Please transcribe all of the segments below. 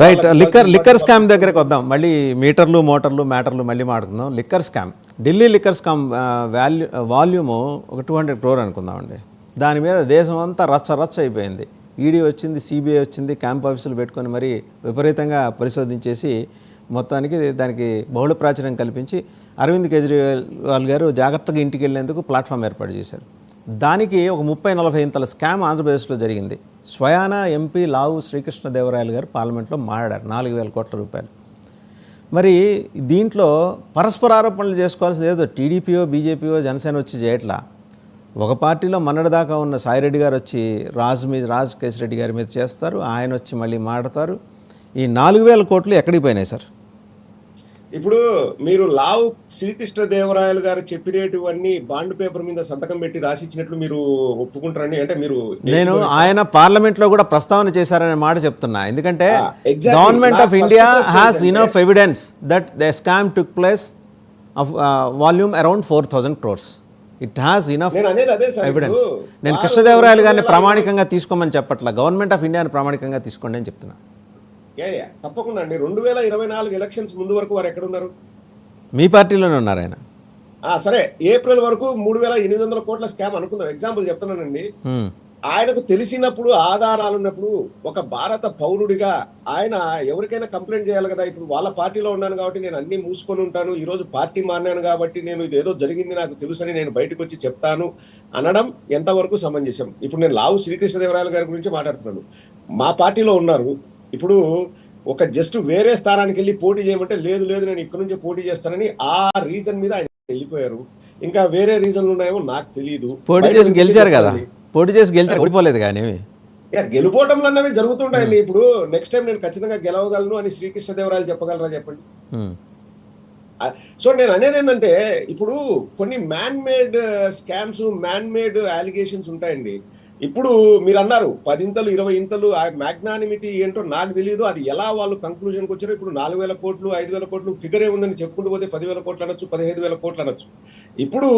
Right. Liquor scam దగ్గరకు వద్దాం. మళ్ళీ మీటర్లు మోటార్లు మ్యాటర్లు మళ్ళీ మాట్లాడుకుందాం. Liquor scam, Delhi liquor scam volume ఒక 200 crore అనుకుందామండి. దాని మీద దేశం అంతా రచ్చ అయిపోయింది. ఈడీ వచ్చింది, సిబిఐ వచ్చింది, క్యాంప్ ఆఫీసులు పెట్టుకొని మరి విపరీతంగా పరిశోధించేసి మొత్తానికి దానికి బహుళ ప్రాచుర్యం కల్పించి అరవింద్ కేజ్రీవాల్ గారు జాగ్రత్తగా ఇంటికి వెళ్ళేందుకు ప్లాట్ఫామ్ ఏర్పాటు చేశారు. దానికి ఒక 30-40 ఇంతల స్కామ్ ఆంధ్రప్రదేశ్లో జరిగింది. స్వయాన ఎంపీ లావు శ్రీకృష్ణదేవరాయలు గారు పార్లమెంట్లో మాట్లాడారు 4,000 కోట్ల రూపాయలు. మరి దీంట్లో పరస్పర ఆరోపణలు చేసుకోవాల్సింది ఏదో టీడీపీయో బీజేపీయో జనసేన వచ్చి చేయట్లా. ఒక పార్టీలో మొన్నటిదాకా ఉన్న సాయిరెడ్డి గారు వచ్చి రాజ్ కేశిరెడ్డి గారి మీద చేస్తారు, ఆయన వచ్చి మళ్ళీ మాట్లాడతారు. ఈ 4,000 కోట్లు ఎక్కడికి పోయినాయి సార్? ఇప్పుడు మీరు లావు శ్రీకృష్ణదేవరాయలు గారు చెప్పినటువన్నీ బాండ్ పేపర్ మీద సంతకం పెట్టి రాసిచ్చినట్లు మీరు ఒప్పుకుంటారని, అంటే మీరు నేను ఆయన పార్లమెంట్ లో కూడా ప్రస్తావన చేశారనే మాట చెప్తున్నా. ఎందుకంటే government of India has enough evidence that the scam took place of volume around 4,000 crores. It has enough evidence. నేను కృష్ణదేవరాయలు గారిని ప్రామాణికంగా తీసుకోమని చెప్పట్లా, గవర్నమెంట్ ఆఫ్ ఇండియాని ప్రామాణికంగా తీసుకోండి అని చెప్తున్నా. తప్పకుండా అండి. 2024 ఎలక్షన్స్ ముందు వరకు వారు ఎక్కడున్నారు? మీ పార్టీలోనే ఉన్నారు ఆయన. సరే, ఏప్రిల్ వరకు 3,800 కోట్ల స్కామ్ అనుకుందాం, ఎగ్జాంపుల్ చెప్తున్నానండి. ఆయనకు తెలిసినప్పుడు, ఆధారాలు ఉన్నప్పుడు, ఒక భారత పౌరుడిగా ఆయన ఎవరికైనా కంప్లైంట్ చేయాలి కదా. ఇప్పుడు వాళ్ళ పార్టీలో ఉన్నాను కాబట్టి నేను అన్ని మూసుకొని ఉంటాను, ఈ రోజు పార్టీ మారినాను కాబట్టి నేను ఇదేదో జరిగింది నాకు తెలుసని నేను బయటకు వచ్చి చెప్తాను అనడం ఎంతవరకు సమంజసం? ఇప్పుడు నేను లావు శ్రీకృష్ణదేవరాయలు గారి గురించి మాట్లాడుతున్నాను. మా పార్టీలో ఉన్నారు. ఇప్పుడు ఒక జస్ట్ వేరే స్థానానికి వెళ్ళి పోటీ చేయమంటే లేదు నేను ఇక్కడ నుంచి పోటీ చేస్తానని ఆ రీజన్ మీద ఆయన వెళ్ళిపోయారు. ఇంకా వేరే రీజన్లు ఉన్నాయేమో నాకు తెలియదు. పోటీ చేసి గెలిచారు కదా, పోటీ చేసి గెలిచారు, ఓడిపోలేదు. కానీ గెలుపోవటంలు అన్నవి జరుగుతుంటాయండి. ఇప్పుడు నెక్స్ట్ టైం నేను ఖచ్చితంగా గెలవగలను అని శ్రీకృష్ణదేవరాయలు చెప్పగలరా చెప్పండి? సో నేను అనేది ఏంటంటే, ఇప్పుడు కొన్ని man made scams, man made allegations ఉంటాయండి. ఇప్పుడు మీరు అన్నారు 10 ఇంతలు 20 ఇంతలు, ఆ మ్యాగ్నానిమిటీ ఏంటో నాకు తెలియదు, అది ఎలా వాళ్ళు కంక్లూజన్కి వచ్చారో. ఇప్పుడు 4,000 కోట్లు 5,000 కోట్లు ఫిగర్ ఏముందని చెప్పుకుంటూ పోతే 10,000 కోట్లు అనొచ్చు, 15,000 కోట్లు అనొచ్చు. ఇప్పుడు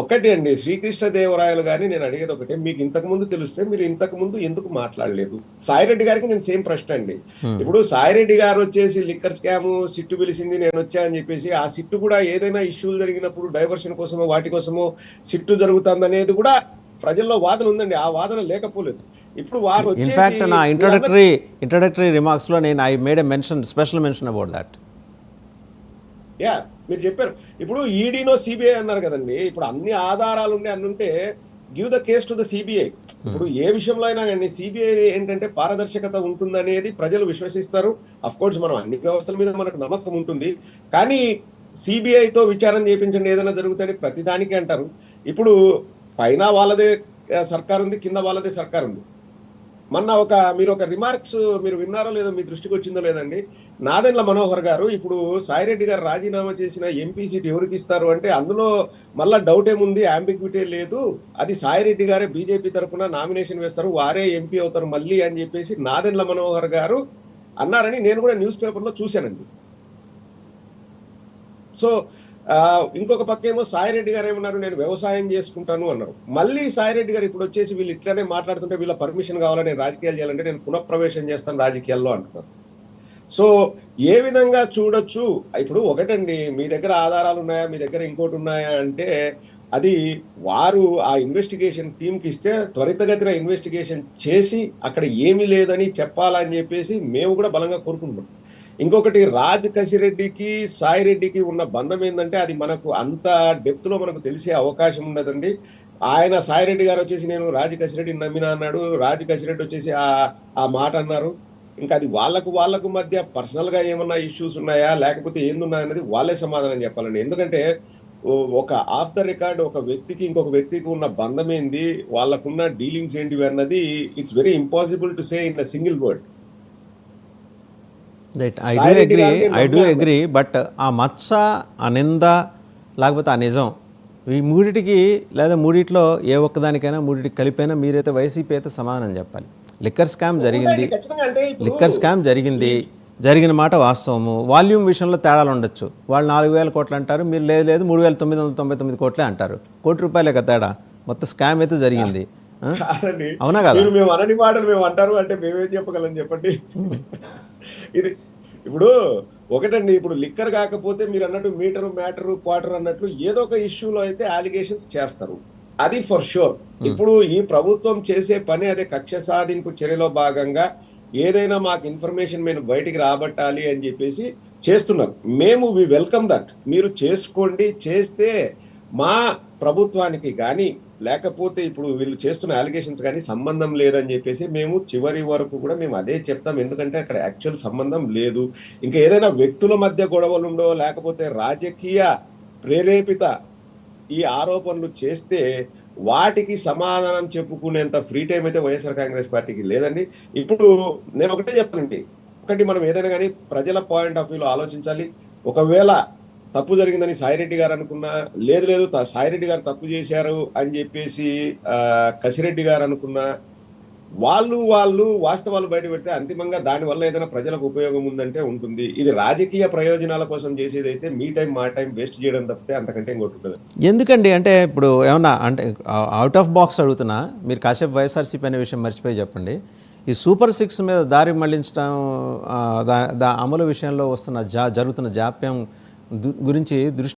ఒక్కటే అండి, శ్రీకృష్ణదేవరాయలు గారిని నేను అడిగేది ఒకటే, మీకు ఇంతకు ముందు తెలిస్తే మీరు ఇంతకు ముందు ఎందుకు మాట్లాడలేదు? సాయిరెడ్డి గారికి నేను సేమ్ ప్రశ్న అండి. ఇప్పుడు సాయిరెడ్డి గారు వచ్చేసి లిక్కర్ స్కామ్ సిట్టు పిలిచింది, నేను వచ్చా అని చెప్పేసి, ఆ సిట్టు కూడా ఏదైనా ఇష్యూలు జరిగినప్పుడు డైవర్షన్ కోసమో వాటి కోసమో సిట్టు జరుగుతుంది అనేది కూడా ప్రజల్లో వాదన ఉందండి. ఆ వాదన లేకపోలేదు. ఇప్పుడు వారు ఇన్ఫాక్ట్ నా ఇంట్రడక్టరీ రిమార్క్స్ లో నేను I made a special mention about that. మీరు చెప్పారు. ఇప్పుడు ఈడీనో సిబిఐ అన్నారు కదండి. ఇప్పుడు అన్ని ఆధారాలు ఉండే అన్ని ఉంటే give the case to the CBI. ఇప్పుడు ఏ విషయంలో అయినా కానీ సిబిఐ ఏంటంటే పారదర్శకత ఉంటుందనేది ప్రజలు విశ్వసిస్తారు. అఫ్ కోర్స్ మనం అన్ని వ్యవస్థల మీద మనకు నమ్మకం ఉంటుంది. కానీ సిబిఐతో విచారణ చేయించండి ఏదైనా జరుగుతాయని ప్రతిదానికి అంటారు. ఇప్పుడు పైన వాళ్ళదే సర్కార్ ఉంది, కింద వాళ్ళదే సర్కార్ ఉంది. మొన్న మీరు ఒక రిమార్క్స్ మీరు విన్నారో లేదో, మీ దృష్టికి వచ్చిందో లేదండి. నాదెండ్ల మనోహర్ గారు ఇప్పుడు సాయిరెడ్డి గారు రాజీనామా చేసిన ఎంపీ సీట్ ఎవరికి ఇస్తారు అంటే అందులో మళ్ళా డౌట్ ఏముంది, అంబిగ్విటీ లేదు, అది సాయిరెడ్డి గారే బీజేపీ తరఫున నామినేషన్ వేస్తారు, వారే ఎంపీ అవుతారు మళ్ళీ అని చెప్పేసి నాదెండ్ల మనోహర్ గారు అన్నారని నేను కూడా న్యూస్ పేపర్లో చూశానండి. సో ఇంకొక పక్క ఏమో సాయిరెడ్డి గారు ఏమన్నారు, నేను వ్యవసాయం చేసుకుంటాను అన్నారు. మళ్ళీ సాయిరెడ్డి గారు ఇప్పుడు వచ్చేసి వీళ్ళు ఇట్లానే మాట్లాడుతుంటే వీళ్ళ పర్మిషన్ కావాలని, నేను రాజకీయాలు చేయాలంటే నేను పునఃప్రవేశం చేస్తాను రాజకీయాల్లో అంటున్నారు. సో ఏ విధంగా చూడొచ్చు? ఇప్పుడు ఒకటండి, మీ దగ్గర ఆధారాలు ఉన్నాయా, మీ దగ్గర ఇంకోటి ఉన్నాయా అంటే అది వారు ఆ ఇన్వెస్టిగేషన్ టీంకి ఇస్తే త్వరితగతిన ఇన్వెస్టిగేషన్ చేసి అక్కడ ఏమీ లేదని చెప్పాలని చెప్పేసి మేము కూడా బలంగా కోరుకుంటున్నాం. ఇంకొకటి, రాజ్ కసిరెడ్డికి సాయిరెడ్డికి ఉన్న బంధం ఏంటంటే అది మనకు అంత డెప్త్ లో మనకు తెలిసే అవకాశం ఉండదండి. ఆయన సాయిరెడ్డి గారు వచ్చేసి నేను రాజ్ కసిరెడ్డిని నమ్మినా అన్నాడు, రాజ్ కసిరెడ్డి వచ్చేసి ఆ మాట అన్నారు. ఇంకా అది వాళ్ళకు మధ్య పర్సనల్ గా ఏమన్నా ఇష్యూస్ ఉన్నాయా లేకపోతే ఏందున్నాయన్నది వాళ్ళే సమాధానం చెప్పాలండి. ఎందుకంటే ఒక ఆఫ్ ద రికార్డ్ ఒక వ్యక్తికి ఇంకొక వ్యక్తికి ఉన్న బంధం ఏంది, వాళ్ళకున్న డీలింగ్స్ ఏంటివి అన్నది it's very impossible to say in a single word. Right, I do agree. But ఆ మచ్చ, ఆ నింద, లేకపోతే ఆ నిజం, ఈ మూడిటికి లేదా మూడిట్లో ఏ ఒక్కదానికైనా మూడిటికి కలిపైనా మీరైతే వైసీపీ అయితే సమాధానం చెప్పాలి. లిక్కర్ స్కామ్ జరిగింది, జరిగిన మాట వాస్తవము. వాల్యూమ్ విషయంలో తేడాలు ఉండొచ్చు. వాళ్ళు 4,000 కోట్లు అంటారు, మీరు లేదు 3,999 కోట్లే అంటారు. ₹1 కోటి కదా తేడా. మొత్తం స్కామ్ అయితే జరిగింది. కాదండి. అవునా కదా? మీరు మేము అనని మాటలు మేము అంటారు అంటే మేమేం చెప్పగలం చెప్పండి? ఇది ఇప్పుడు ఒకటండి, ఇప్పుడు లిక్కర్ కాకపోతే మీరన్నట్టు మీటరు, మ్యాటరు, క్వార్టర్ అన్నట్లు ఏదో ఒక ఇష్యూలో అయితే అలిగేషన్స్ చేస్తారు. అది ఫర్ ష్యూర్. ఇప్పుడు ఈ ప్రభుత్వం చేసే పని అదే, కక్ష సాధింపు చర్యలో భాగంగా ఏదైనా మాకు ఇన్ఫర్మేషన్ మేము బయటికి రాబట్టాలి అని చెప్పేసి చేస్తున్నారు. మేము వి వెల్కమ్ దట్. మీరు చేసుకోండి. చేస్తే మా ప్రభుత్వానికి గాని, లేకపోతే ఇప్పుడు వీళ్ళు చేస్తున్న అలిగేషన్స్ గాని సంబంధం లేదని చెప్పేసి మేము చివరి వరకు కూడా మేము అదే చెప్తాం. ఎందుకంటే అక్కడ యాక్చువల్ సంబంధం లేదు. ఇంకా ఏదైనా వ్యక్తుల మధ్య గొడవలుండో, లేకపోతే రాజకీయ ప్రేరేపిత ఈ ఆరోపణలు చేస్తే వాటికి సమాధానం చెప్పుకునేంత ఫ్రీ టైం అయితే వైఎస్ఆర్ కాంగ్రెస్ పార్టీకి లేదండి. ఇప్పుడు నేను ఒకటే చెప్తానండి. ఒకటి, మనం ఏదైనా కానీ ప్రజల పాయింట్ ఆఫ్ వ్యూలో ఆలోచించాలి. ఒకవేళ తప్పు జరిగిందని సాయిరెడ్డి గారు అనుకున్నా, లేదు లేదు సాయిరెడ్డి గారు తప్పు చేశారు అని చెప్పేసి కసిరెడ్డి గారు అనుకున్నా, వాళ్ళు వాస్తవాలు బయట పెడితే అంతిమంగా దానివల్ల ఏదైనా ప్రజలకు ఉపయోగం ఉందంటే ఉంటుంది. ఇది రాజకీయ ప్రయోజనాల కోసం చేసేదైతే మీ టైం మా టైం వేస్ట్ చేయడం తప్పితే అంతకంటే ఇంకోటి ఉంటుంది. ఎందుకండి అంటే ఇప్పుడు ఏమన్నా అంటే అవుట్ ఆఫ్ బాక్స్ అడుగుతున్నా, మీరు కాసేపు వైఎస్ఆర్సీపీ అనే విషయం మర్చిపోయి చెప్పండి. ఈ సూపర్ 6 మీద దారి మళ్లించడం, అమలు విషయంలో వస్తున్న జరుగుతున్న జాప్యం గురించి దృష్టి